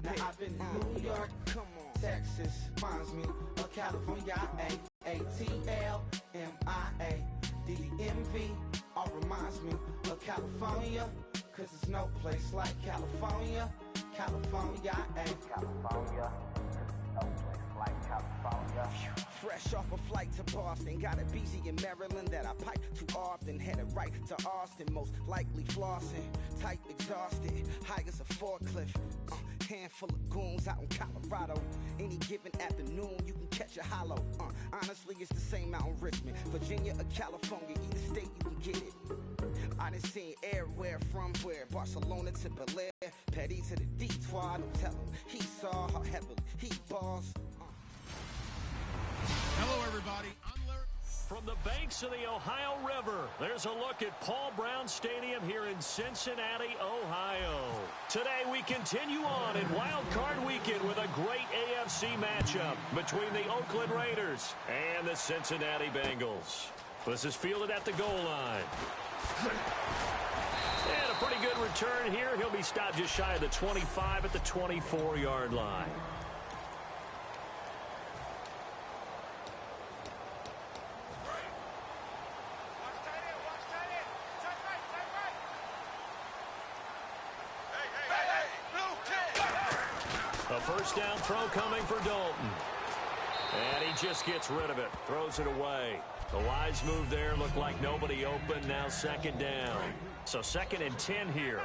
Now I've been in New York, come on, Texas, reminds me of California, ATLMIA, DMV, all reminds me of California, cause there's no place like California, California, California, no place like California. Fresh off a flight to Boston, got a BZ in Maryland that I pipe too often. Headed right to Austin, most likely flossing. Tight, exhausted, high as a forklift. Handful of goons out in Colorado. Any given afternoon, you can catch a hollow. Honestly, it's the same out in Richmond, Virginia or California. Either state, you can get it. I done seen everywhere from where Barcelona to Bel Air, Petty to the Detroit. Don't tell him he saw how heavily he balls. Hello, everybody. I'm Larry. From the banks of the Ohio River, there's a look at Paul Brown Stadium here in Cincinnati, Ohio. Today, we continue on in Wild Card Weekend with a great AFC matchup between the Oakland Raiders and the Cincinnati Bengals. This is fielded at the goal line. And a pretty good return here. He'll be stopped just shy of the 25 at the 24-yard line. A first down throw coming for Dalton. And he just gets rid of it. Throws it away. The wise move there. Looked like nobody open. Now second down. So 2nd and 10 here.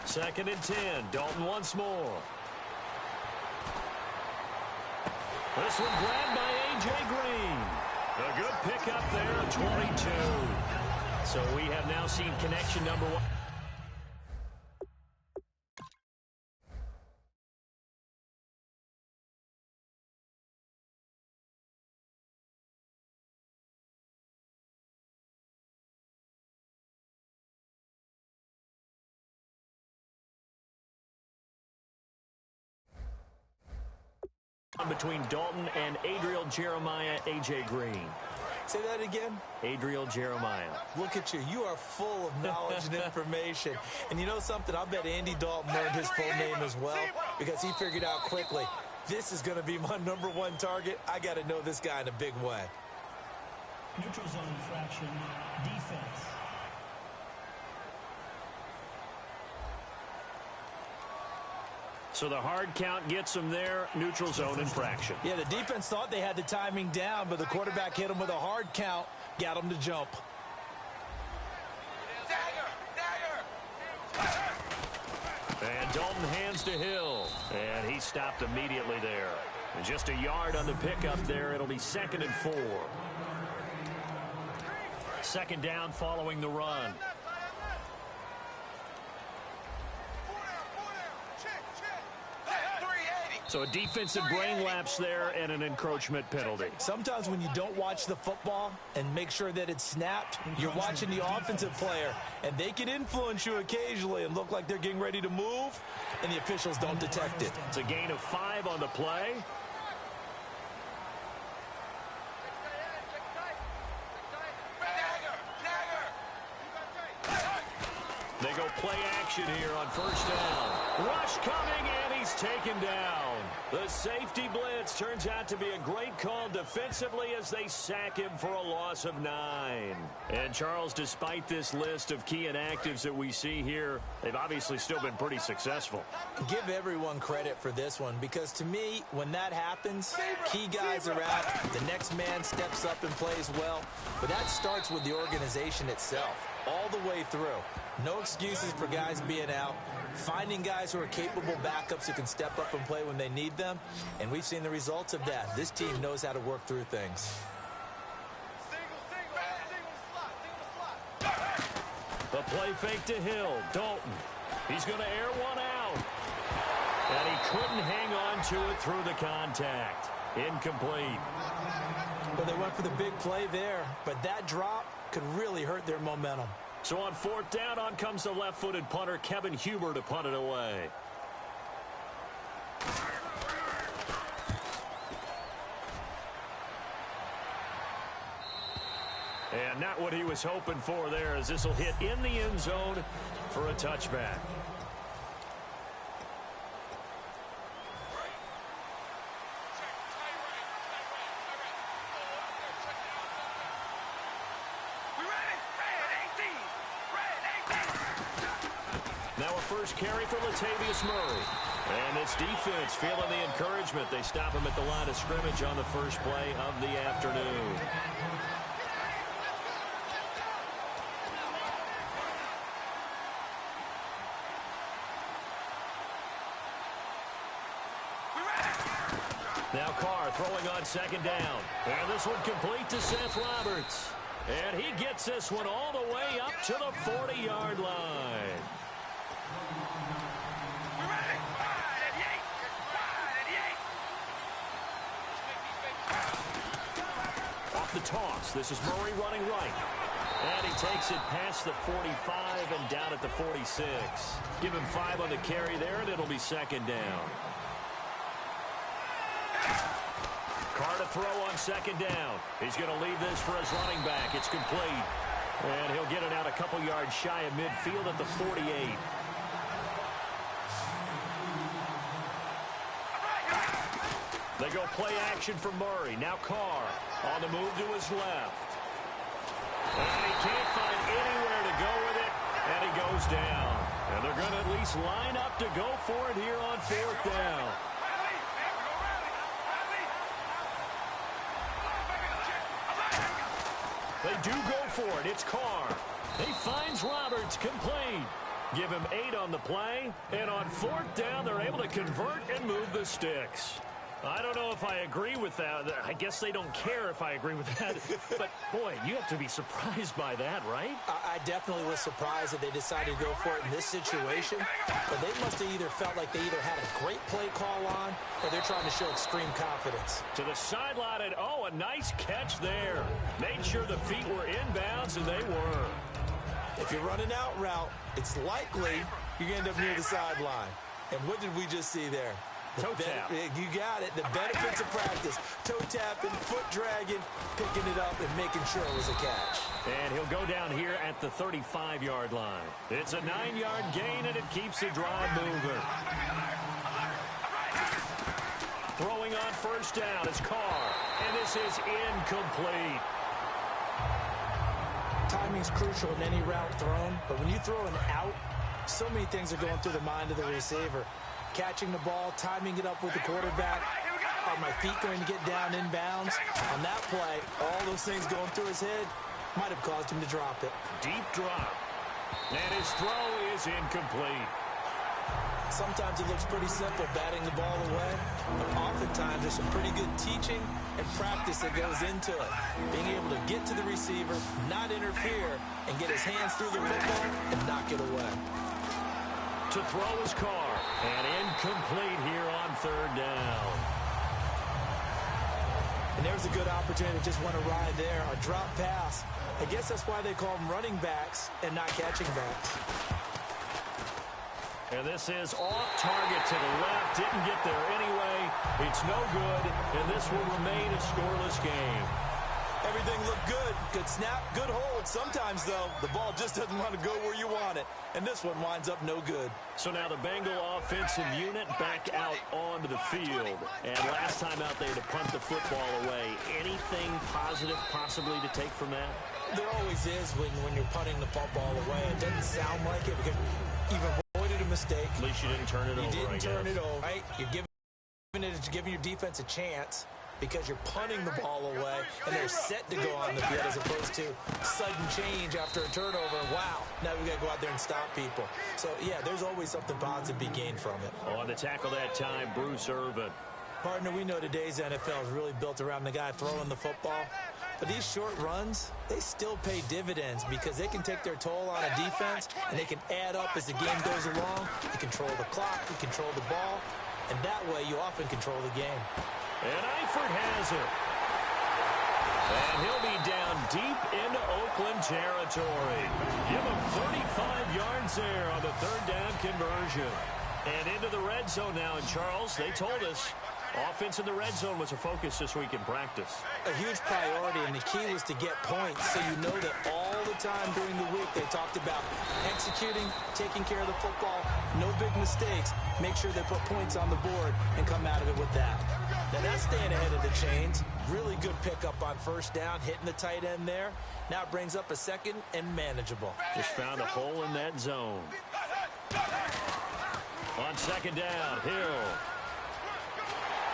Second and 10. Dalton once more. This one grabbed by A.J. Green. A good pickup there at 22. So we have now seen connection number 1. Between Dalton and Adriel Jeremiah, A.J. Green. Say that again? Adriel Jeremiah. Look at you. You are full of knowledge and information. And you know something? I bet Andy Dalton learned his full name as well because he figured out quickly, this is going to be my #1 target. I got to know this guy in a big way. Neutral zone infraction, defense. So the hard count gets him there, neutral zone infraction. Yeah, the defense thought they had the timing down, but the quarterback hit him with a hard count, got him to jump. And Dalton hands to Hill, and he stopped immediately there. And just a yard on the pickup there. It'll be 2nd and 4. 2nd down following the run. So a defensive brain lapse there and an encroachment penalty. Sometimes when you don't watch the football and make sure that it's snapped, you're watching the offensive player, and they can influence you occasionally and look like they're getting ready to move, and the officials don't detect it. It's a gain of 5 on the play. They go play action here on first down. Rush coming, and he's taken down. The safety blitz turns out to be a great call defensively as they sack him for a loss of 9. And, Charles, despite this list of key inactives that we see here, they've obviously still been pretty successful. Give everyone credit for this one because, to me, when that happens, key guys are out, the next man steps up and plays well. But that starts with the organization itself all the way through. No excuses for guys being out. Finding guys who are capable backups who can step up and play when they need them. And we've seen the results of that. This team knows how to work through things. The play fake to Hill. Dalton. He's going to air one out. And he couldn't hang on to it through the contact. Incomplete. Well, they went for the big play there, but that drop could really hurt their momentum. So on 4th down, on comes the left-footed punter, Kevin Huber, to punt it away. And not what he was hoping for there, as this will hit in the end zone for a touchback. Now a first carry for Latavius Murray. And this defense feeling the encouragement. They stop him at the line of scrimmage on the first play of the afternoon. Now Carr throwing on second down. And this one complete to Seth Roberts. And he gets this one all the way up to the 40-yard line. Off the toss. This is Murray running right. And he takes it past the 45 and down at the 46. Give him 5 on the carry there, and it'll be second down. Carr to throw on second down. He's going to leave this for his running back. It's complete. And he'll get it out a couple yards shy of midfield at the 48. They go play action for Murray. Now Carr on the move to his left. And he can't find anywhere to go with it. And he goes down. And they're going to at least line up to go for it here on fourth down. They do go for it. It's Carr. He finds Roberts, complete. Give him 8 on the play. And on fourth down, they're able to convert and move the sticks. I don't know if I agree with that. I guess they don't care if I agree with that. But, boy, you have to be surprised by that, right? I definitely was surprised that they decided to go for it in this situation. But they must have either felt like they either had a great play call on or they're trying to show extreme confidence. To the sideline, and oh, a nice catch there. Made sure the feet were inbounds, and they were. If you're running out route, it's likely you're going to end up near the sideline. And what did we just see there? Toe tap. You got it. The benefits of practice. Toe tapping, foot dragging, picking it up, and making sure it was a catch. And he'll go down here at the 35-yard line. It's a 9-yard gain, and it keeps the drive moving. Throwing on first down is Carr. And this is incomplete. Timing's crucial in any route thrown, but when you throw an out, so many things are going through the mind of the receiver. Catching the ball, timing it up with the quarterback. Are my feet going to get down inbounds? On that play, all those things going through his head might have caused him to drop it. Deep drop. And his throw is incomplete. Sometimes it looks pretty simple, batting the ball away. But oftentimes there's some pretty good teaching and practice that goes into it. Being able to get to the receiver, not interfere, and get his hands through the football and knock it away. To throw is Carr. And incomplete here on third down. And there's a good opportunity to just want to ride there. A drop pass. I guess that's why they call them running backs and not catching backs. And this is off target to the left. Didn't get there anyway. It's no good. And this will remain a scoreless game. Everything looked good. Good snap, good hold. Sometimes, though, the ball just doesn't want to go where you want it. And this one winds up no good. So now the Bengal offensive unit back out onto the field. And last time out they had to punt the football away. Anything positive possibly to take from that? There always is when you're punting the football away. It doesn't sound like it because you've avoided a mistake. At least you didn't turn it over, You didn't turn it over, right? You're giving your defense a chance, because you're punting the ball away, and they're set to go on the field as opposed to sudden change after a turnover. Wow, now we got to go out there and stop people. So, yeah, there's always something positive to be gained from it. On the tackle that time, Bruce Irvin. Partner, we know today's NFL is really built around the guy throwing the football. But these short runs, they still pay dividends because they can take their toll on a defense, and they can add up as the game goes along. You control the clock, you control the ball, and that way you often control the game. And Eifert has it. And he'll be down deep into Oakland territory. Give him 35 yards there on the third down conversion. And into the red zone now. And, Charles, they told us Offense in the red zone was a focus this week in practice. A huge priority, and the key was to get points, so you know that all the time during the week they talked about executing, taking care of the football, no big mistakes, make sure they put points on the board and come out of it with that. Now that's staying ahead of the chains. Really good pickup on first down, hitting the tight end there. Now it brings up a second and manageable. Just found a hole in that zone. On second down, Hill.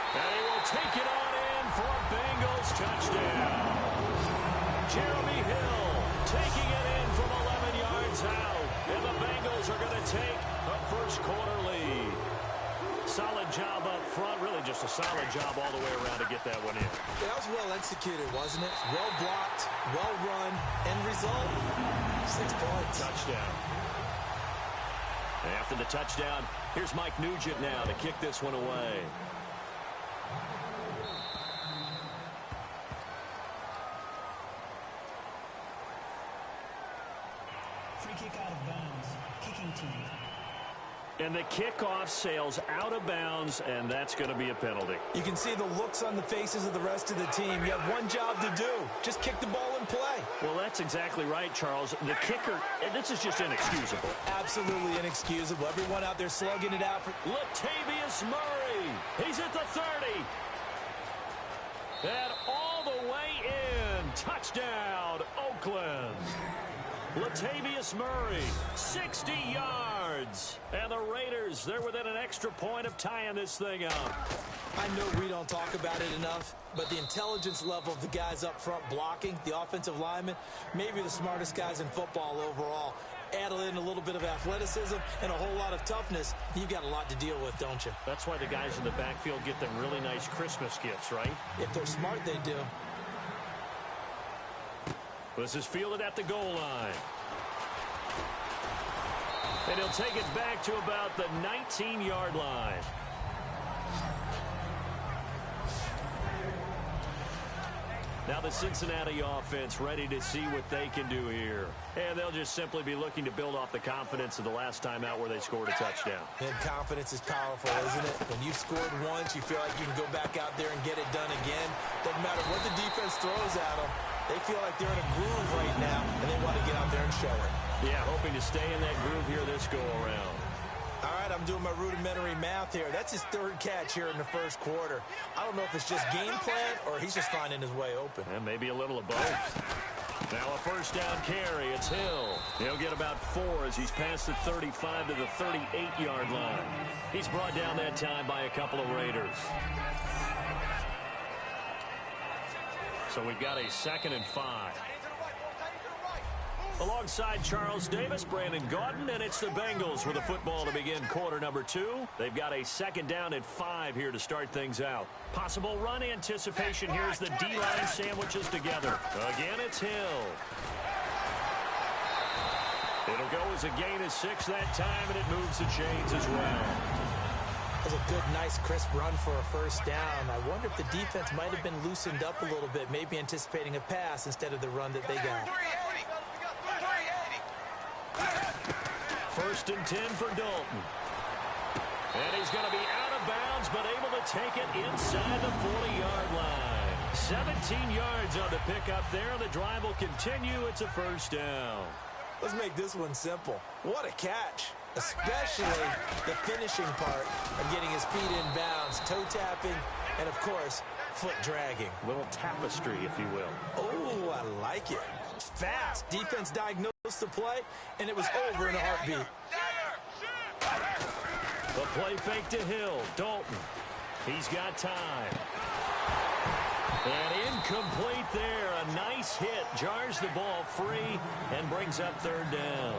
And he will take it on in for a Bengals touchdown. Jeremy Hill taking it in from 11 yards out. And the Bengals are going to take a first quarter lead. Solid job up front. Really just a solid job all the way around to get that one in. Yeah, that was well executed, wasn't it? Well blocked, well run. End result, 6 points. Touchdown. After the touchdown, here's Mike Nugent now to kick this one away. Free kick out of bounds. Kicking team. And the kickoff sails out of bounds, and that's going to be a penalty. You can see the looks on the faces of the rest of the team. You have one job to do. Just kick the ball and play. Well, that's exactly right, Charles. The kicker, and this is just inexcusable. Absolutely inexcusable. Everyone out there slugging it out. Latavius Murray. He's at the 30. And all the way in. Touchdown, Oakland. Latavius Murray, 60 yards. And the Raiders, they're within an extra point of tying this thing up. I know we don't talk about it enough, but the intelligence level of the guys up front blocking, the offensive linemen, maybe the smartest guys in football overall. Add in a little bit of athleticism and a whole lot of toughness, you've got a lot to deal with, don't you? That's why the guys in the backfield get them really nice Christmas gifts, right? If they're smart, they do. This is fielded at the goal line. And he'll take it back to about the 19-yard line. Now the Cincinnati offense ready to see what they can do here. And they'll just simply be looking to build off the confidence of the last time out where they scored a touchdown. And confidence is powerful, isn't it? When you've scored once, you feel like you can go back out there and get it done again. Doesn't matter what the defense throws at them. They feel like they're in a groove right now, and they want to get out there and show it. Yeah, hoping to stay in that groove here this go-around. All right, I'm doing my rudimentary math here. That's his third catch here in the first quarter. I don't know if it's just game plan or he's just finding his way open. And maybe a little of both. Now a first down carry. It's Hill. He'll get about 4 as he's past the 35 to the 38-yard line. He's brought down that time by a couple of Raiders. So we've got a 2nd and 5. Alongside Charles Davis, Brandon Gaudin, and it's the Bengals with the football to begin quarter number 2. They've got a 2nd down and 5 here to start things out. Possible run anticipation. Here's the D-line sandwiches together. Again, it's Hill. It'll go as a gain of 6 that time, and it moves the chains as well. That was a good, nice, crisp run for a first down. I wonder if the defense might have been loosened up a little bit, maybe anticipating a pass instead of the run that they got. 1st and 10 for Dalton. And he's going to be out of bounds, but able to take it inside the 40-yard line. 17 yards on the pickup there. The drive will continue. It's a first down. Let's make this one simple. What a catch, especially the finishing part of getting his feet in bounds, toe tapping, and, of course, foot dragging. Little tapestry, if you will. Oh, I like it. Fast. Defense diagnosed the play, and it was over in a heartbeat. The play fake to Hill. Dalton. He's got time. And incomplete there. A nice hit. Jars the ball free and brings up 3rd down.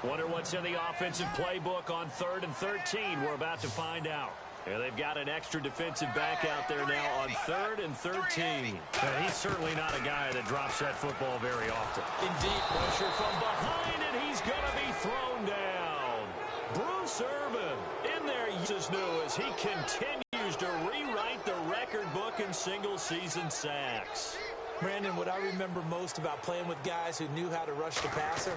Wonder what's in the offensive playbook on 3rd and 13. We're about to find out. And they've got an extra defensive back out there now on 3rd and 13. And he's certainly not a guy that drops that football very often. Indeed, pressure from Behind it, he's going to be thrown down. Bruce Irvin in there as new as he continues to rewrite the record book in single-season sacks. Brandon, what I remember most about playing with guys who knew how to rush the passer,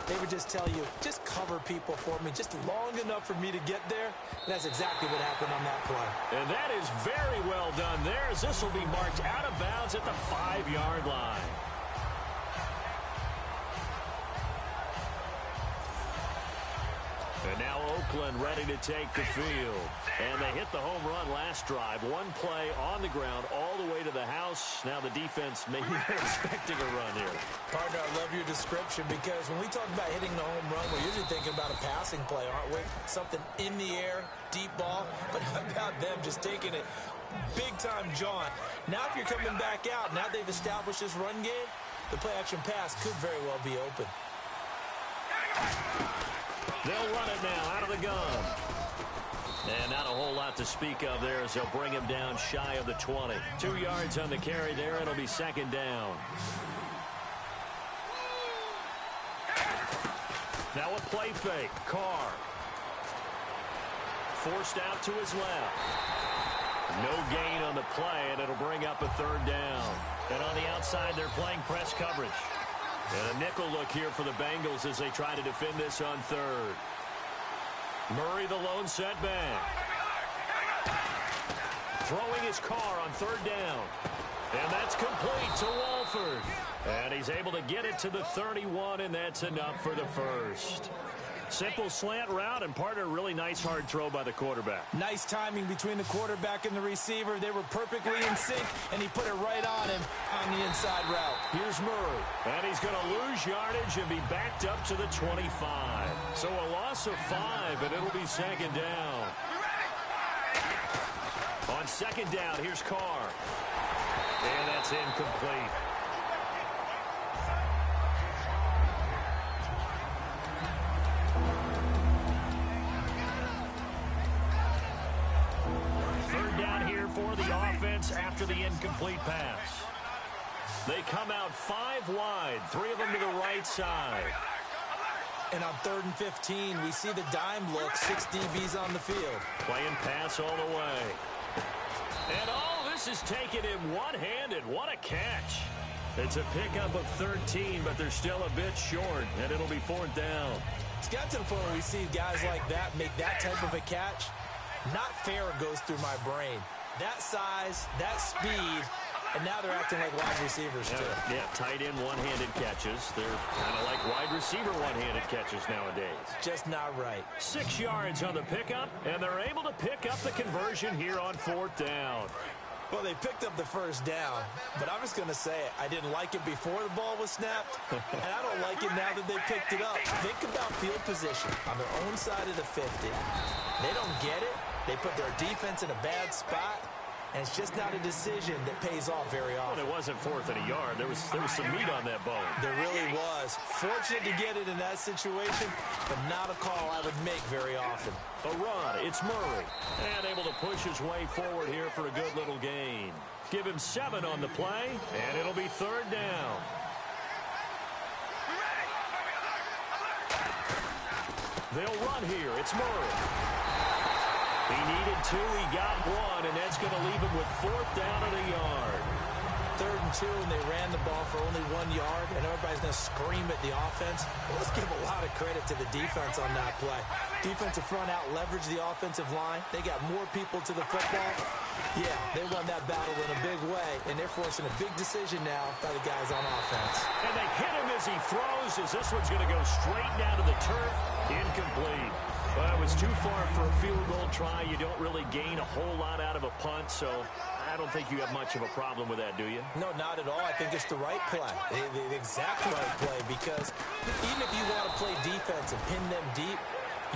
they would just tell you, just cover people for me, just long enough for me to get there. And that's exactly what happened on that play. And that is very well done there, as this will be marked out of bounds at the 5-yard line. And now Oakland ready to take the field. And they hit the home run last drive. One play on the ground all the way to the house. Now the defense maybe they're expecting a run here. Partner, I love your description because when we talk about hitting the home run, we're usually thinking about a passing play, aren't we? Something in the air, deep ball. But how about them just taking it big-time jaunt? Now if you're coming back out, now they've established this run game, the play-action pass could very well be open. They'll run it now out of the gun. And not a whole lot to speak of there as they'll bring him down shy of the 20. 2 yards on the carry there. It'll be second down. Now a play fake. Carr. Forced out to his left. No gain on the play, and it'll bring up a third down. And on the outside, they're playing press coverage. And a nickel look here for the Bengals as they try to defend this on third. Murray the lone setback. Throwing his Carr on third down. And that's complete to Walford. And he's able to get it to the 31, and that's enough for the first. Simple slant route, and partner, really nice hard throw by the quarterback. Nice timing between the quarterback and the receiver. They were perfectly in sync, and he put it right on him on the inside route. Here's Murray, and he's going to lose yardage and be backed up to the 25. So a loss of 5, and it'll be second down. On second down, here's Carr. And that's incomplete. For the offense after the incomplete pass. They come out 5 wide, 3 of them to the right side. And on 3rd and 15, we see the dime look, 6 DBs on the field. Playing pass all the way. And this is taken in one-handed. What a catch. It's a pickup of 13, but they're still a bit short, and it'll be 4th down. It's got to the point where we see guys like that make that type of a catch. Not fair goes through my brain. That size, that speed, and now they're acting like wide receivers, too. Yeah, tight end one-handed catches. They're kind of like wide receiver one-handed catches nowadays. Just not right. 6 yards on the pickup, and they're able to pick up the conversion here on 4th down. Well, they picked up the first down, but I'm just going to say it. I didn't like it before the ball was snapped, and I don't like it now that they picked it up. Think about field position on their own side of the 50. They don't get it. They put their defense in a bad spot, and it's just not a decision that pays off very often. Well, it wasn't 4th and a yard. There was some meat on that bone. There really was. Fortunate to get it in that situation, but not a call I would make very often. A run. It's Murray. And able to push his way forward here for a good little gain. Give him 7 on the play, and it'll be 3rd down. They'll run here. It's Murray. He needed 2, he got 1, and that's going to leave him with 4th down and a yard. 3rd and 2, and they ran the ball for only 1 yard, and everybody's going to scream at the offense. Well, let's give a lot of credit to the defense on that play. Defensive front out leveraged the offensive line. They got more people to the football. Yeah, they won that battle in a big way, and they're forcing a big decision now by the guys on offense. And they hit him as he throws, as this one's going to go straight down to the turf. Incomplete. Well, it was too far for a field goal try. You don't really gain a whole lot out of a punt, so I don't think you have much of a problem with that, do you? No, not at all. I think it's the right play, the exact right play, because even if you want to play defense and pin them deep,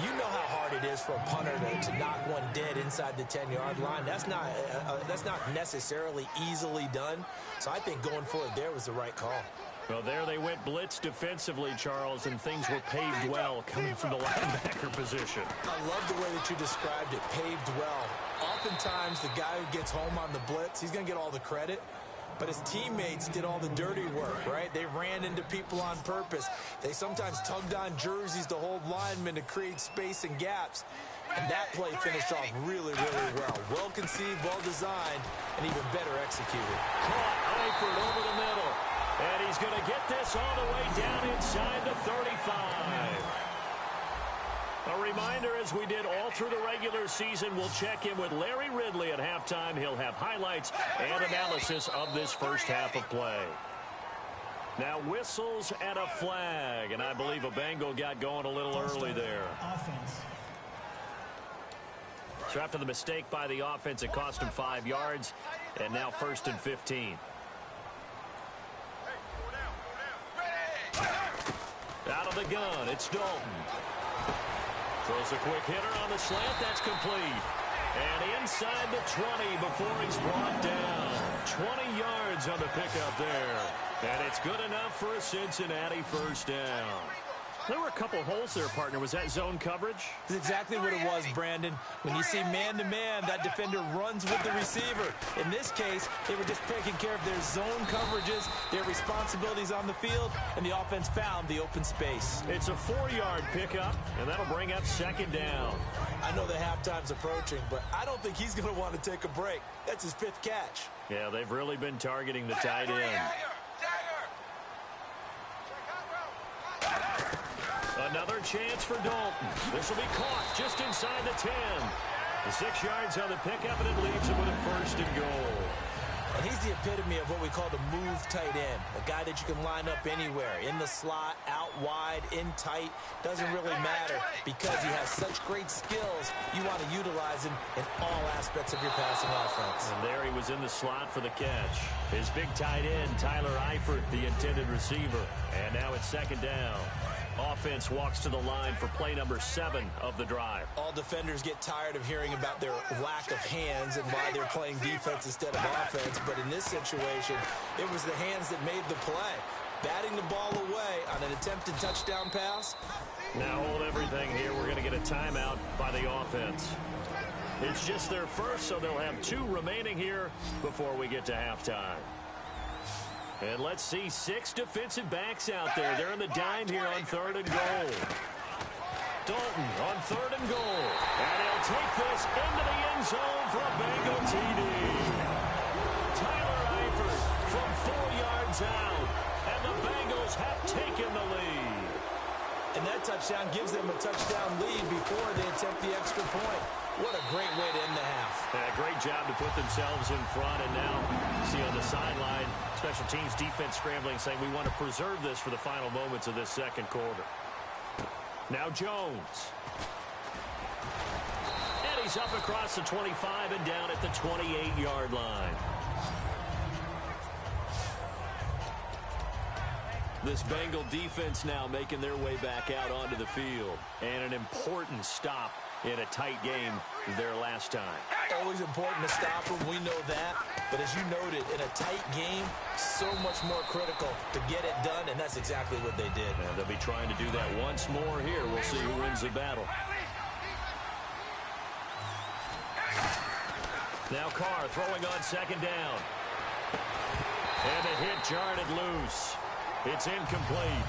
you know how hard it is for a punter to knock one dead inside the 10-yard line. That's not necessarily easily done, so I think going for it there was the right call. Well, there they went blitz defensively, Charles, and things were paved well coming from the linebacker position. I love the way that you described it, paved well. Oftentimes, the guy who gets home on the blitz, he's going to get all the credit, but his teammates did all the dirty work, right? They ran into people on purpose. They sometimes tugged on jerseys to hold linemen to create space and gaps. And that play finished off really, really well. Well conceived, well designed, and even better executed. Caught Eifert over the middle. he's going to get this all the way down inside the 35. A reminder, as we did all through the regular season, we'll check in with Larry Ridley at halftime. He'll have highlights and analysis of this first half of play. Now whistles and a flag, and I believe a Bengal got going a little early there. Offense. So after the mistake by the offense, it cost him 5 yards, and now 1st and 15. Out of the gun, it's Dalton. Throws a quick hitter on the slant. That's complete. And inside the 20 before he's brought down. 20 yards on the pickup there. And it's good enough for a Cincinnati first down. There were a couple holes there, partner. Was that zone coverage? That's exactly what it was, Brandon. When you see man-to-man, that defender runs with the receiver. In this case, they were just taking care of their zone coverages, their responsibilities on the field, and the offense found the open space. It's a 4-yard pickup, and that'll bring up 2nd down. I know the halftime's approaching, but I don't think he's going to want to take a break. That's his 5th catch. Yeah, they've really been targeting the tight end. Another chance for Dalton. This will be caught just inside the 10. The 6 yards on the pickup, and it leaves him with a 1st and goal. And he's the epitome of what we call the move tight end. A guy that you can line up anywhere. In the slot, out wide, in tight. Doesn't really matter because he has such great skills. You want to utilize him in all aspects of your passing offense. And there he was in the slot for the catch. His big tight end, Tyler Eifert, the intended receiver. And now it's 2nd down. Offense walks to the line for play number 7 of the drive. All defenders get tired of hearing about their lack of hands and why they're playing defense instead of offense. But in this situation, it was the hands that made the play. Batting the ball away on an attempted touchdown pass. Now hold everything here. We're going to get a timeout by the offense. It's just their first, so they'll have 2 remaining here before we get to halftime. And let's see 6 defensive backs out there. They're in the dime here on 3rd and goal. Dalton on 3rd and goal. And he'll take this into the end zone for a Bengal TD. Tyler Eifert from 4 yards out. And the Bengals have taken the lead. And that touchdown gives them a touchdown lead before they attempt the extra point. What a great way to end the half. Yeah, great job to put themselves in front. And now, see on the sideline, special teams defense scrambling, saying we want to preserve this for the final moments of this 2nd quarter. Now Jones. And he's up across the 25 and down at the 28-yard line. This Bengal defense now making their way back out onto the field. And an important stop in a tight game their last time. Always important to stop them. We know that. But as you noted, in a tight game, so much more critical to get it done, and that's exactly what they did. And they'll be trying to do that once more here. We'll see who wins the battle. Now Carr throwing on 2nd down. And the hit jarred it loose. It's incomplete.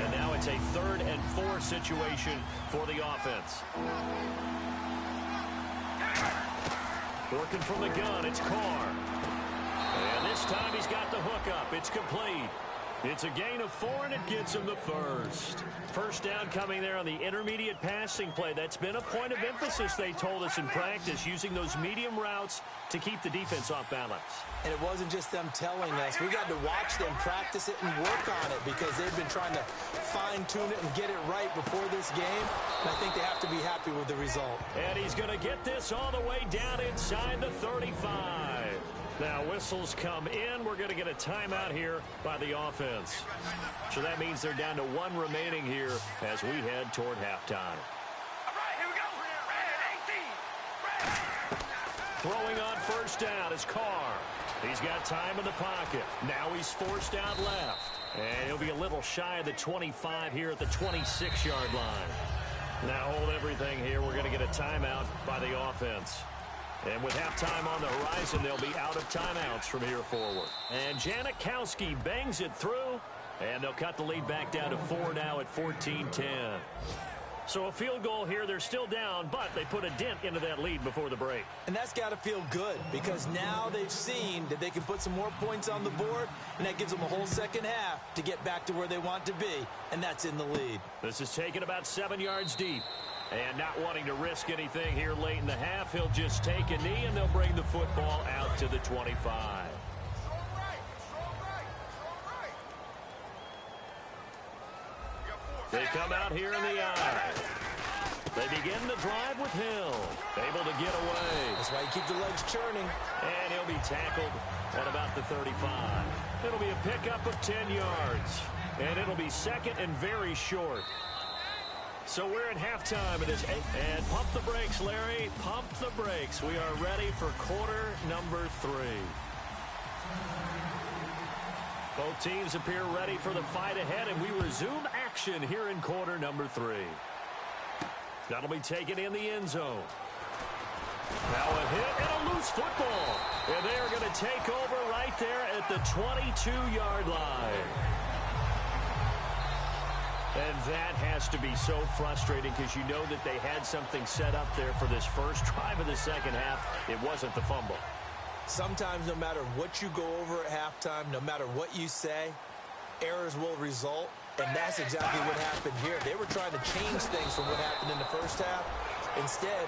And now it's a 3rd and 4 situation for the offense. Working from the gun, it's Carr. And this time he's got the hook up. It's complete. It's a gain of 4, and it gets him the 1st. First down coming there on the intermediate passing play. That's been a point of emphasis, they told us in practice, using those medium routes to keep the defense off balance. And it wasn't just them telling us. We got to watch them practice it and work on it because they've been trying to fine-tune it and get it right before this game. And I think they have to be happy with the result. And he's going to get this all the way down inside the 35. Now whistles come in. We're going to get a timeout here by the offense. So that means they're down to 1 remaining here as we head toward halftime. Throwing on 1st down is Carr. He's got time in the pocket. Now he's forced out left. And he'll be a little shy of the 25 here at the 26-yard line. Now hold everything here. We're going to get a timeout by the offense. And with halftime on the horizon, they'll be out of timeouts from here forward. And Janikowski bangs it through. And they'll cut the lead back down to 4 now at 14-10. So a field goal here, they're still down, but they put a dent into that lead before the break. And that's got to feel good because now they've seen that they can put some more points on the board, and that gives them a whole second half to get back to where they want to be, and that's in the lead. This is taken about 7 yards deep. And not wanting to risk anything here late in the half, he'll just take a knee, and they'll bring the football out to the 25. They come out here in the eye. They begin the drive with Hill. Able to get away. That's why you keep the legs churning. And he'll be tackled at about the 35. It'll be a pickup of 10 yards. And it'll be second and very short. So we're at halftime. It is 8. And pump the brakes, Larry. Pump the brakes. We are ready for quarter number 3. Both teams appear ready for the fight ahead, and we resume action here in quarter number 3. That'll be taken in the end zone. Now a hit and a loose football. And they are going to take over right there at the 22-yard line. And that has to be so frustrating because you know that they had something set up there for this first drive of the second half. It wasn't the fumble. Sometimes no matter what you go over at halftime, no matter what you say, errors will result, and that's exactly what happened here. They were trying to change things from what happened in the first half. Instead,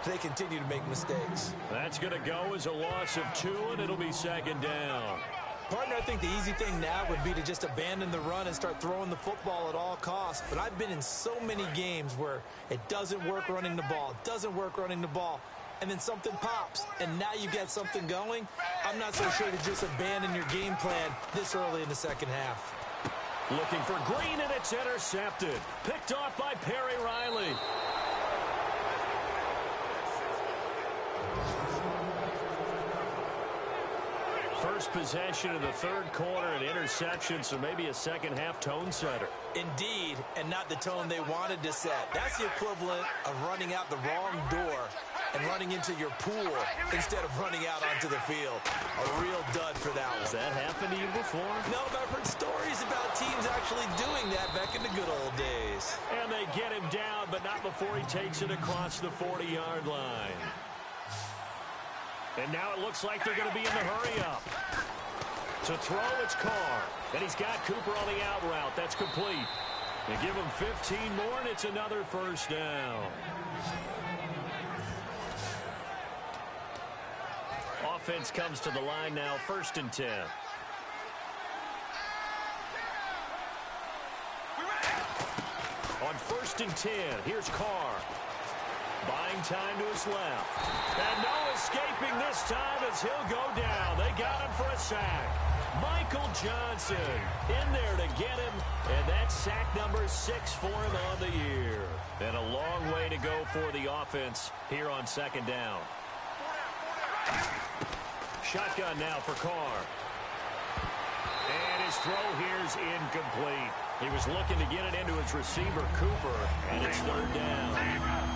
they continue to make mistakes. That's going to go as a loss of 2, and it'll be second down. Partner, I think the easy thing now would be to just abandon the run and start throwing the football at all costs. But I've been in so many games where it doesn't work running the ball, and then something pops, and now you get something going. I'm not so sure to just abandon your game plan this early in the second half. Looking for Green, and it's intercepted. Picked off by Perry Riley. First possession of the third quarter, an interception, so maybe a second half tone setter. Indeed, and not the tone they wanted to set. That's the equivalent of running out the wrong door and running into your pool instead of running out onto the field. A real dud for that one. Has that happened to you before? No, but I've heard stories about teams actually doing that back in the good old days. And they get him down, but not before he takes it across the 40-yard line. And now it looks like they're going to be in the hurry-up. To throw, it's Carr. And he's got Cooper on the out route. That's complete. They give him 15 more, and it's another first down. Offense comes to the line now, 1st and 10. On 1st and 10, here's Carr. Buying time to his left. And no escaping this time as he'll go down. They got him for a sack. Michael Johnson in there to get him. And that's sack number 6 for him on the year. And a long way to go for the offense here on second down. Shotgun now for Carr. And his throw here's incomplete. He was looking to get it into his receiver, Cooper, and it's 3rd down.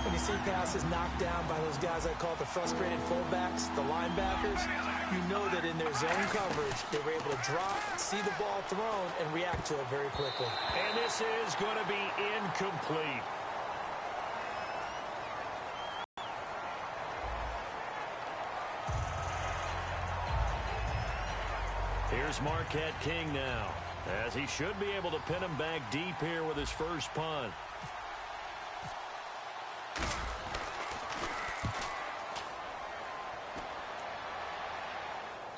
When you see passes knocked down by those guys I call the frustrated fullbacks, the linebackers, you know that in their zone coverage, they were able to drop, see the ball thrown, and react to it very quickly. And this is going to be incomplete. Here's Marquette King now, as he should be able to pin him back deep here with his first punt.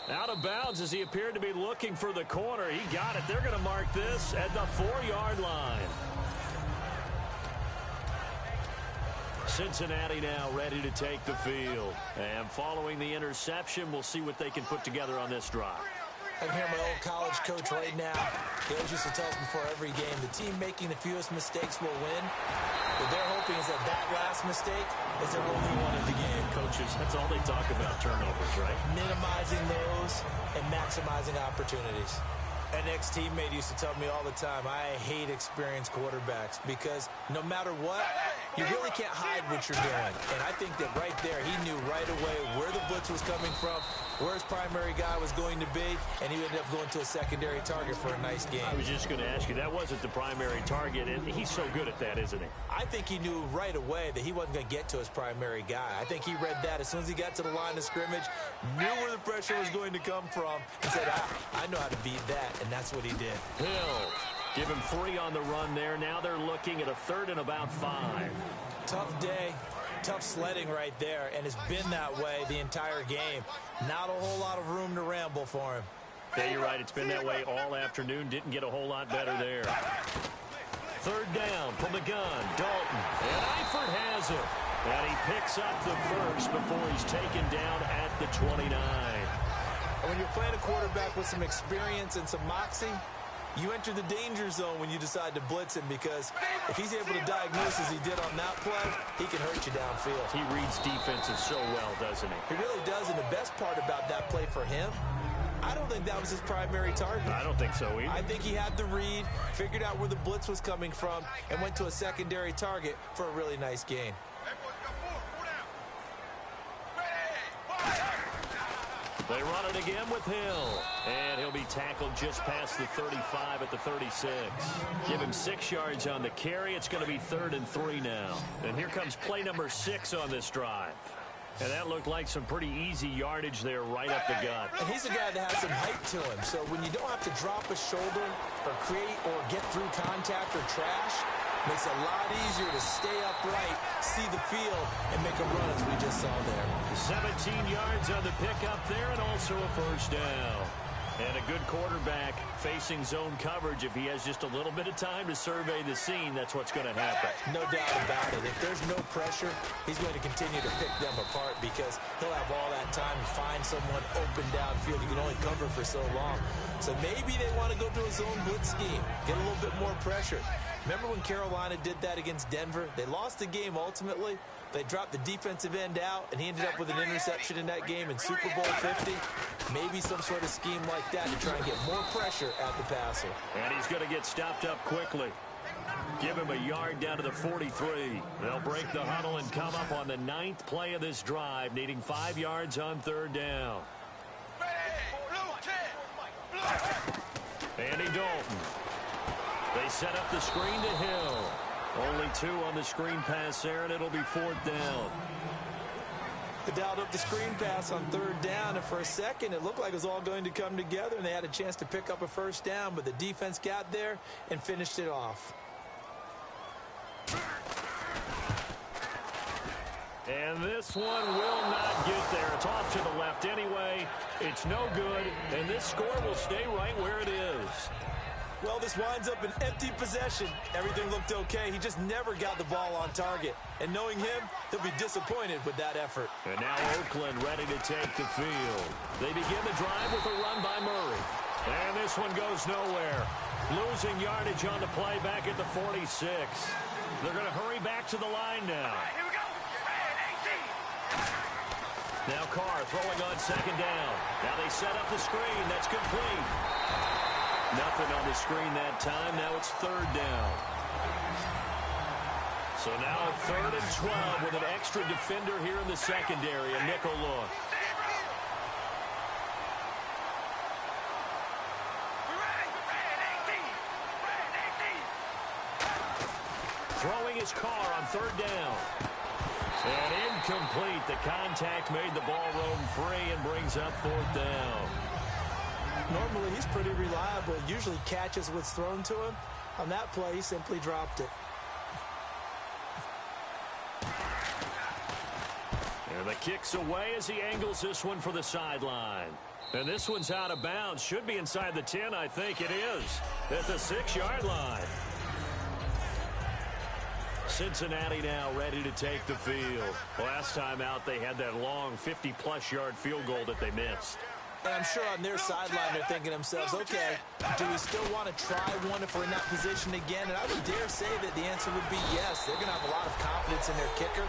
Out of bounds as he appeared to be looking for the corner. He got it. They're going to mark this at the 4-yard line. Cincinnati now ready to take the field. And following the interception, we'll see what they can put together on this drive. I can hear my old college coach right now. He always used to tell us before every game, the team making the fewest mistakes will win. What they're hoping is that that last mistake is their only one of the game. Coaches, that's all they talk about, turnovers, right? Minimizing those and maximizing opportunities. An ex-teammate used to tell me all the time, I hate experienced quarterbacks because no matter what, you really can't hide what you're doing. And I think that right there, he knew right away where the blitz was coming from, where his primary guy was going to be, and he ended up going to a secondary target for a nice game. I was just going to ask you, that wasn't the primary target, and he's so good at that, isn't he? I think he knew right away that he wasn't going to get to his primary guy. I think he read that as soon as he got to the line of scrimmage, knew where the pressure was going to come from, and said, I know how to beat that, and that's what he did. Hill, give him 3 on the run there. Now they're looking at a 3rd and about 5. Tough day, tough sledding right there, and it's been that way the entire game. Not a whole lot of room to ramble for him. Yeah, you're right. It's been that way all afternoon. Didn't get a whole lot better there. 3rd down from the gun. Dalton. And Eifert has it. And he picks up the first before he's taken down at the 29. And when you're playing a quarterback with some experience and some moxie, you enter the danger zone when you decide to blitz him, because if he's able to diagnose as he did on that play, he can hurt you downfield. He reads defenses so well, doesn't he? He really does, and the best part about that play for him, I don't think that was his primary target. I don't think so either. I think he had the read, figured out where the blitz was coming from, and went to a secondary target for a really nice gain. They run it again with Hill. And he'll be tackled just past the 35 at the 36. Give him 6 yards on the carry. It's going to be 3rd and 3 now. And here comes play number 6 on this drive. And that looked like some pretty easy yardage there right up the gut. And he's a guy that has some height to him. So when you don't have to drop a shoulder or create or get through contact or trash, makes it a lot easier to stay upright, see the field, and make a run as we just saw there. 17 yards on the pickup there, and also a 1st down. And a good quarterback facing zone coverage. If he has just a little bit of time to survey the scene, that's what's going to happen. No doubt about it. If there's no pressure, he's going to continue to pick them apart, because he'll have all that time to find someone open downfield. You can only cover for so long. So maybe they want to go to a zone blitz scheme, get a little bit more pressure. Remember when Carolina did that against Denver? They lost the game ultimately. They dropped the defensive end out, and he ended up with an interception in that game in Super Bowl 50. Maybe some sort of scheme like that to try and get more pressure at the passer. And he's going to get stopped up quickly. Give him a yard down to the 43. They'll break the huddle and come up on the 9th play of this drive, needing 5 yards on 3rd down. Andy Dalton. They set up the screen to Hill. Only 2 on the screen pass there, and it'll be 4th down. They dialed up the screen pass on 3rd down, and for a second it looked like it was all going to come together, and they had a chance to pick up a 1st down, but the defense got there and finished it off. And this one will not get there. It's off to the left anyway. It's no good, and this score will stay right where it is. Well, this winds up an empty possession. Everything looked okay. He just never got the ball on target. And knowing him, he'll be disappointed with that effort. And now Oakland ready to take the field. They begin the drive with a run by Murray. And this one goes nowhere. Losing yardage on the play back at the 46. They're going to hurry back to the line now. Here we go. Now Carr throwing on 2nd down. Now they set up the screen. That's complete. Nothing on the screen that time. Now it's 3rd down. So now 3rd and 12 with an extra defender here in the secondary, a nickel look. Throwing his Carr on 3rd down. And incomplete. The contact made the ball roam free and brings up 4th down. Normally, he's pretty reliable. Usually catches what's thrown to him. On that play, he simply dropped it. And the kick's away as he angles this one for the sideline. And this one's out of bounds. Should be inside the 10, I think it is. At the 6-yard line. Cincinnati now ready to take the field. Last time out, they had that long 50-plus yard field goal that they missed. And I'm sure on their sideline they're thinking to themselves, okay, do we still want to try one if we're in that position again? And I would dare say that the answer would be yes. They're going to have a lot of confidence in their kicker.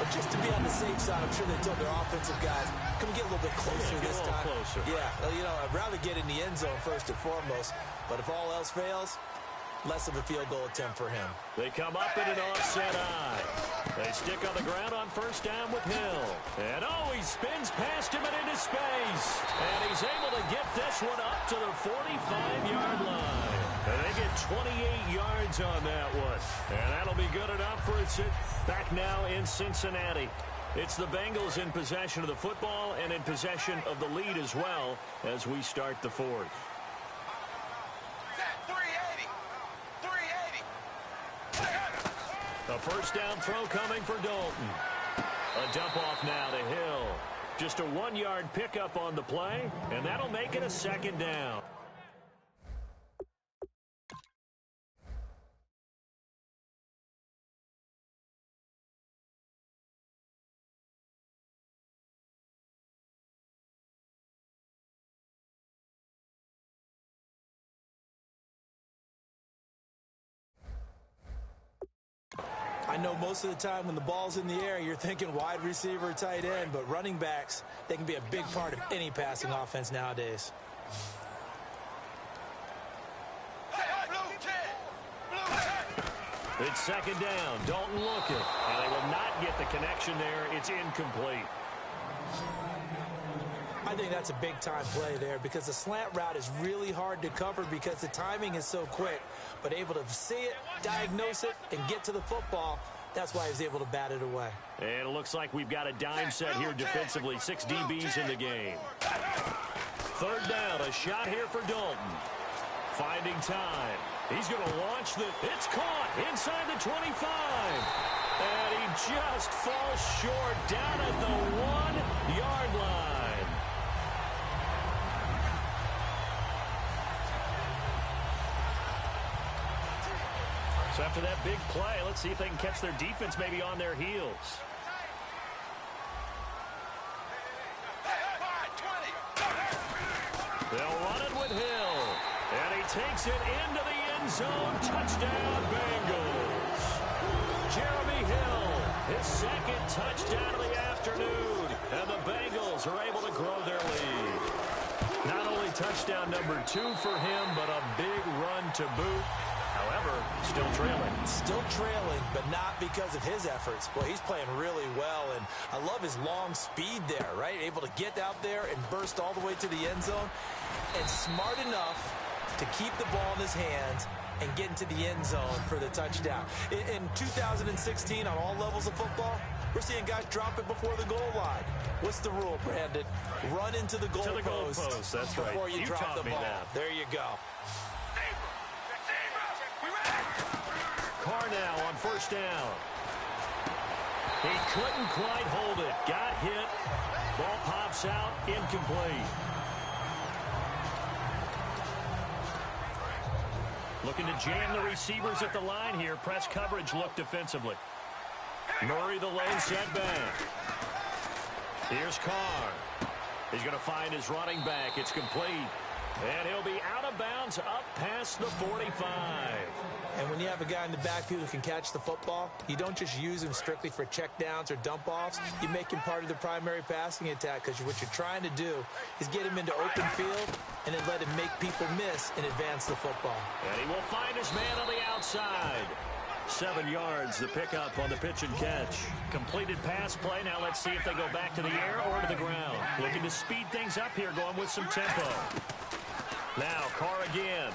But just to be on the safe side, I'm sure they told their offensive guys, come get a little bit closer this time. Closer. Yeah, you know, I'd rather get in the end zone first and foremost. But if all else fails, less of a field goal attempt for him. They come up in an offset eye. They stick on the ground on first down with Hill. And, he spins past him and into space. And he's able to get this one up to the 45-yard line. And they get 28 yards on that one. And that'll be good enough for it. Back now in Cincinnati. It's the Bengals in possession of the football and in possession of the lead as well as we start the fourth. A first down throw coming for Dalton. A dump off now to Hill. Just a 1-yard pickup on the play, and that'll make it a second down. I know most of the time when the ball's in the air, you're thinking wide receiver, tight end, but running backs, they can be a big part of any passing offense nowadays. It's second down. Dalton looking. And they will not get the connection there. It's incomplete. I think that's a big-time play there because the slant route is really hard to cover because the timing is so quick. But able to see it, diagnose it, and get to the football, that's why he was able to bat it away. And it looks like we've got a dime set here defensively. 6 DBs in the game. Third down, a shot here for Dalton. Finding time. He's going to launch the... It's caught inside the 25. And he just falls short down at the 1-yard line. So after that big play, let's see if they can catch their defense maybe on their heels. They'll run it with Hill. And he takes it into the end zone. Touchdown, Bengals. Jeremy Hill, his second touchdown of the afternoon. And the Bengals are able to grow their lead. Not only touchdown number 2 for him, but a big run to boot. However, still trailing. Still trailing, but not because of his efforts. Boy, he's playing really well, and I love his long speed there, right? Able to get out there and burst all the way to the end zone, and smart enough to keep the ball in his hands and get into the end zone for the touchdown. In 2016, on all levels of football, we're seeing guys drop it before the goal line. What's the rule, Brandon? Run into the goal post. That's right. Before you drop the ball. There you go. Carr now on first down. He couldn't quite hold it. Got hit. Ball pops out. Incomplete. Looking to jam the receivers at the line here. Press coverage look defensively. Murray the lone setback. Here's Carr. He's going to find his running back. It's complete. And he'll be out of bounds up past the 45. And when you have a guy in the backfield who can catch the football, you don't just use him strictly for checkdowns or dump-offs. You make him part of the primary passing attack because what you're trying to do is get him into open field and then let him make people miss and advance the football. And he will find his man on the outside. 7 yards, the pickup on the pitch and catch. Completed pass play. Now let's see if they go back to the air or to the ground. Looking to speed things up here, going with some tempo. Now Carr again.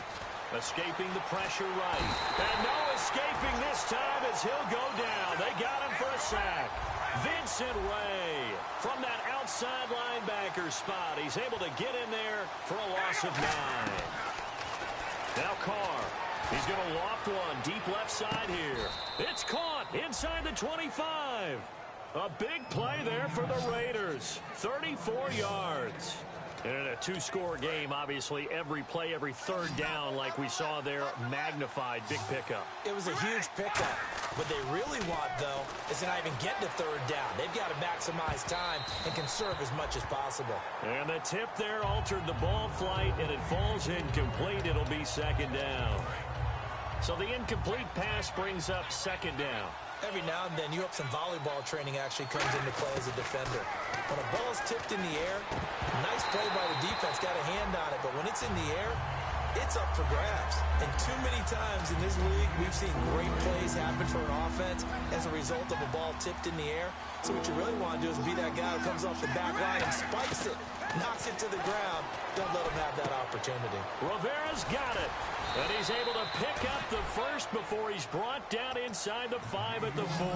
Escaping the pressure right. And no escaping this time as he'll go down. They got him for a sack. Vincent Ray from that outside linebacker spot. He's able to get in there for a loss of 9. Now Carr. He's going to loft one deep left side here. It's caught inside the 25. A big play there for the Raiders. 34 yards. And in a 2-score game, obviously, every play, every third down, like we saw there, magnified. Big pickup. It was a huge pickup. What they really want, though, is to not even get to third down. They've got to maximize time and conserve as much as possible. And the tip there altered the ball flight, and it falls incomplete. It'll be second down. So the incomplete pass brings up second down. Every now and then, you hope some volleyball training actually comes into play as a defender. When a ball is tipped in the air, nice play by the defense, got a hand on it, but when it's in the air, it's up for grabs. And too many times in this league, we've seen great plays happen for an offense as a result of a ball tipped in the air. So what you really want to do is be that guy who comes off the back line and spikes it, knocks it to the ground. Don't let him have that opportunity. Rivera's got it. And he's able to pick up the first before he's brought down inside the 5 at the 4.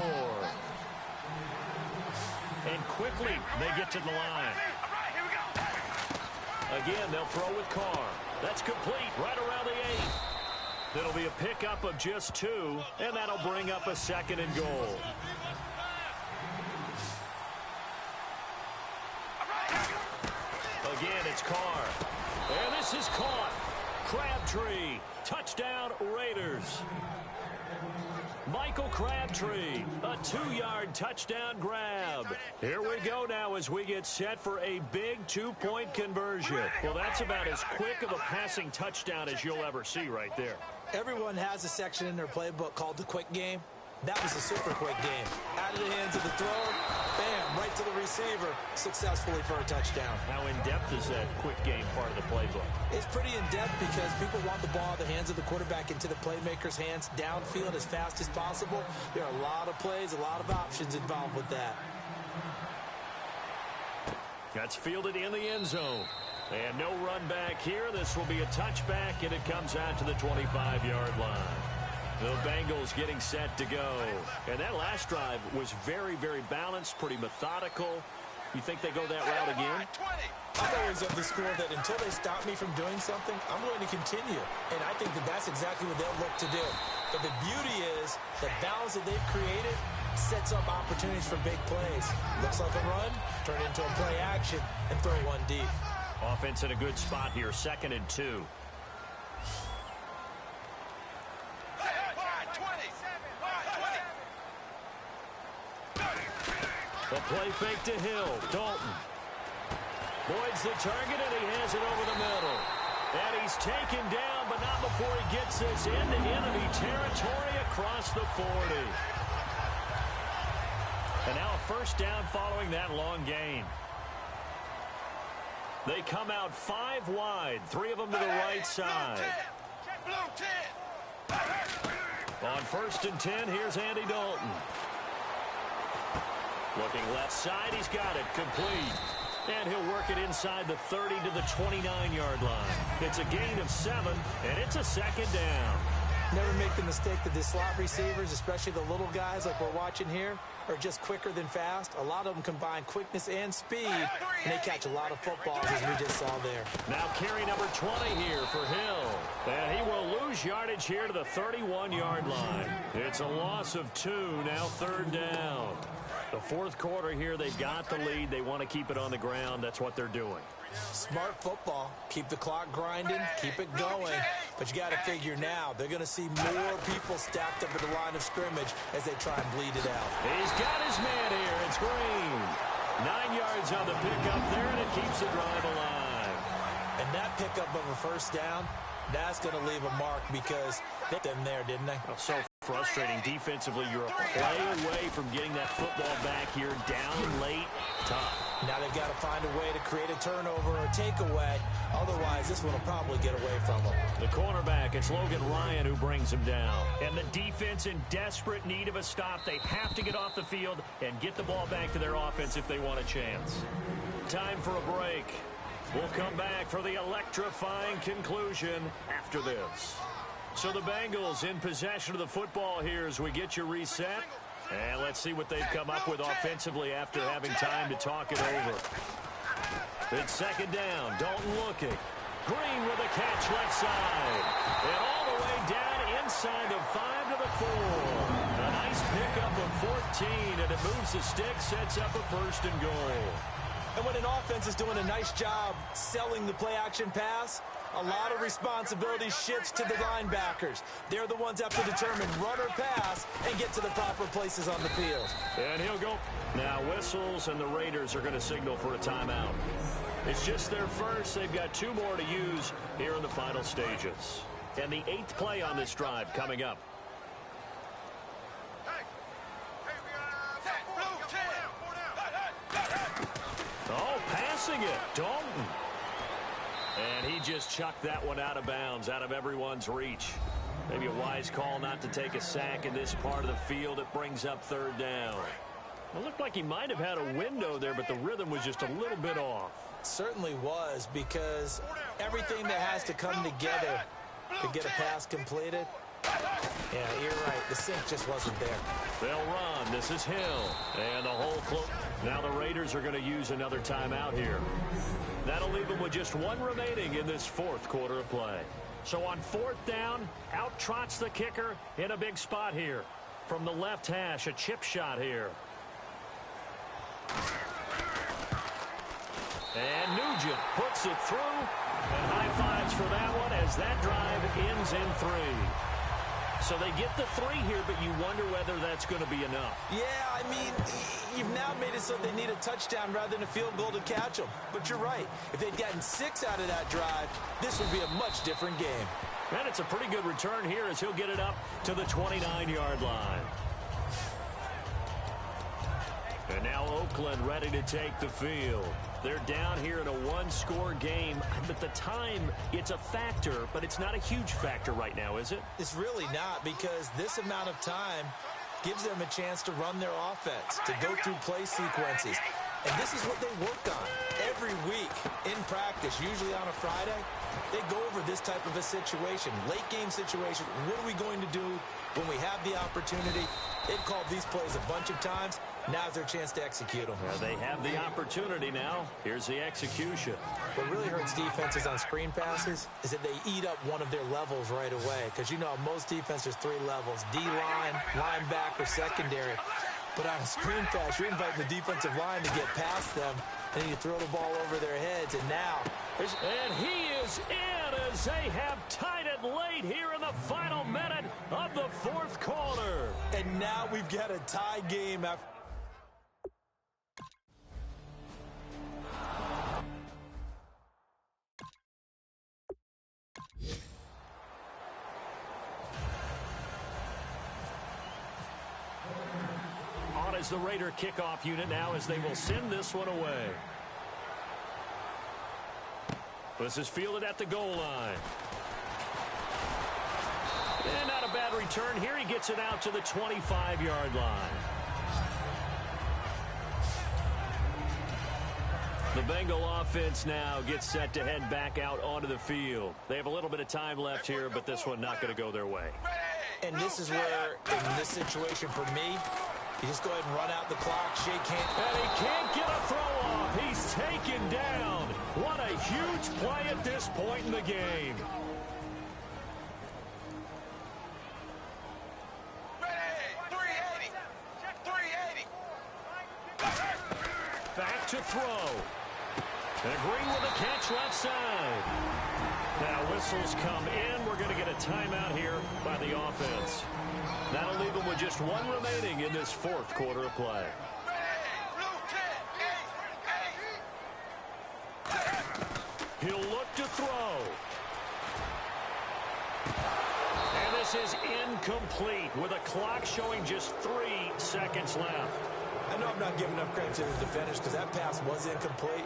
And quickly, they get to the line. Again, they'll throw with Carr. That's complete right around the 8. It'll be a pickup of just 2, and that'll bring up a 2nd and goal. Again, it's Carr. And this is caught. Crabtree. Touchdown, Raiders. Michael Crabtree, a 2-yard touchdown grab. Here we go now as we get set for a big 2-point conversion. Well, that's about as quick of a passing touchdown as you'll ever see right there. Everyone has a section in their playbook called the quick game. That was a super quick game. Out of the hands of the thrower, bam, right to the receiver, successfully for a touchdown. How in-depth is that quick game part of the playbook? It's pretty in-depth because people want the ball in the hands of the quarterback into the playmaker's hands downfield as fast as possible. There are a lot of plays, a lot of options involved with that. That's fielded in the end zone. And no run back here. This will be a touchback, and it comes out to the 25-yard line. The Bengals getting set to go. And that last drive was very, very balanced, pretty methodical. You think they go that route again? I'm always of the school that until they stop me from doing something, I'm going to continue. And I think that that's exactly what they'll look to do. But the beauty is the balance that they've created sets up opportunities for big plays. Looks like a run, turn into a play action, and throw one deep. Offense in a good spot here, 2nd and 2. The play fake to Hill. Dalton. Boyd's the target, and he has it over the middle. And he's taken down, but not before he gets this into enemy territory across the 40. And now a first down following that long gain. They come out 5 wide, 3 of them to the right side. On 1st and 10, here's Andy Dalton. Looking left side, he's got it, complete. And he'll work it inside the 30 to the 29-yard line. It's a gain of 7, and it's a 2nd down. Never make the mistake that the slot receivers, especially the little guys like we're watching here, are just quicker than fast. A lot of them combine quickness and speed, and they catch a lot of footballs, as we just saw there. Now carry number 20 here for Hill. And he will lose yardage here to the 31-yard line. It's a loss of 2, now 3rd down. The 4th quarter here, they've got the lead. They want to keep it on the ground. That's what they're doing. Smart football. Keep the clock grinding. Keep it going. But you got to figure now, they're going to see more people stacked up at the line of scrimmage as they try and bleed it out. He's got his man here. It's Green. 9 yards on the pickup there, and it keeps the drive alive. And that pickup of a first down, that's going to leave a mark because they hit them there, didn't they? So frustrating. Defensively, you're a play away from getting that football back here. Down late. Tough. Now they've got to find a way to create a turnover or a takeaway. Otherwise, this one will probably get away from them. The cornerback, it's Logan Ryan who brings him down. And the defense in desperate need of a stop. They have to get off the field and get the ball back to their offense if they want a chance. Time for a break. We'll come back for the electrifying conclusion after this. So the Bengals in possession of the football here as we get you reset. And let's see what they've come up with offensively after having time to talk it over. It's 2nd down. Dalton looking. Green with a catch left side. And all the way down inside the 5 to the 4. A nice pickup of 14, and it moves the stick, sets up a 1st and goal. And when an offense is doing a nice job selling the play-action pass, a lot of responsibility shifts to the linebackers. They're the ones that have to determine run or pass and get to the proper places on the field. And he'll go. Now whistles, and the Raiders are going to signal for a timeout. It's just their first. They've got 2 more to use here in the final stages. And the 8th play on this drive coming up. Oh, passing it. Dalton. And he just chucked that one out of bounds, out of everyone's reach. Maybe a wise call not to take a sack in this part of the field. It brings up third down. It looked like he might have had a window there, but the rhythm was just a little bit off. It certainly was, because everything that has to come together to get a pass completed. Yeah, you're right. The sink just wasn't there. They'll run. This is Hill. And the hole close. Now the Raiders are going to use another timeout here. That'll leave them with just one remaining in this fourth quarter of play. So on fourth down, out trots the kicker in a big spot here. From the left hash, a chip shot here. And Nugent puts it through. And high fives for that one as that drive ends in 3. So they get the 3 here, but you wonder whether that's going to be enough. Yeah, I mean, you've now made it so they need a touchdown rather than a field goal to catch them. But you're right. If they'd gotten 6 out of that drive, this would be a much different game. And it's a pretty good return here as he'll get it up to the 29-yard line. And now Oakland ready to take the field. They're down here in a one-score game. At the time, it's a factor, but it's not a huge factor right now, is it? It's really not, because this amount of time gives them a chance to run their offense, to go through play sequences. And this is what they work on every week in practice, usually on a Friday. They go over this type of a situation, late-game situation. What are we going to do when we have the opportunity? They've called these plays a bunch of times. Now's their chance to execute them. Yeah, they have the opportunity now. Here's the execution. What really hurts defenses on screen passes is that they eat up one of their levels right away. Because, you know, most defenses, 3 levels. D-line, linebacker, secondary. But on a screen pass, you're inviting the defensive line to get past them, and then you throw the ball over their heads, and now... And he is in as they have tied it late here in the final minute of the fourth quarter. And now we've got a tie game after... On is the Raider kickoff unit now as they will send this one away. This is fielded at the goal line. And not a bad return here. He gets it out to the 25-yard line. The Bengal offense now gets set to head back out onto the field. They have a little bit of time left here, but this one not going to go their way. And this is where, in this situation for me, you just go ahead and run out the clock, shake hands. And he can't get a throw off. He's taken down. What a huge play at this point in the game. Back to throw. And agreeing with the catch left side. Now whistles come in. We're going to get a timeout here by the offense. That'll leave them with just one remaining in this fourth quarter of play. He'll look to throw. And this is incomplete with a clock showing just 3 seconds left. I know I'm not giving enough credit to the defenders because that pass was incomplete.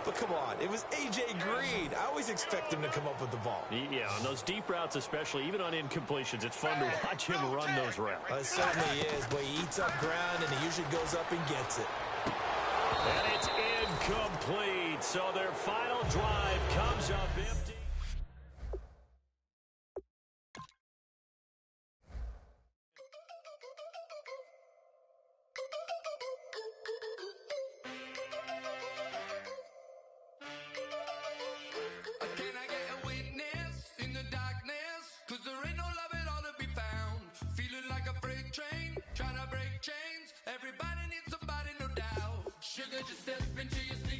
But come on, it was A.J. Green. I always expect him to come up with the ball. Yeah, on those deep routes especially, even on incompletions, it's fun to watch him run those routes. It certainly is, but he eats up ground and he usually goes up and gets it. And it's incomplete, so their final drive comes up empty. Sugar, just step into your sleep.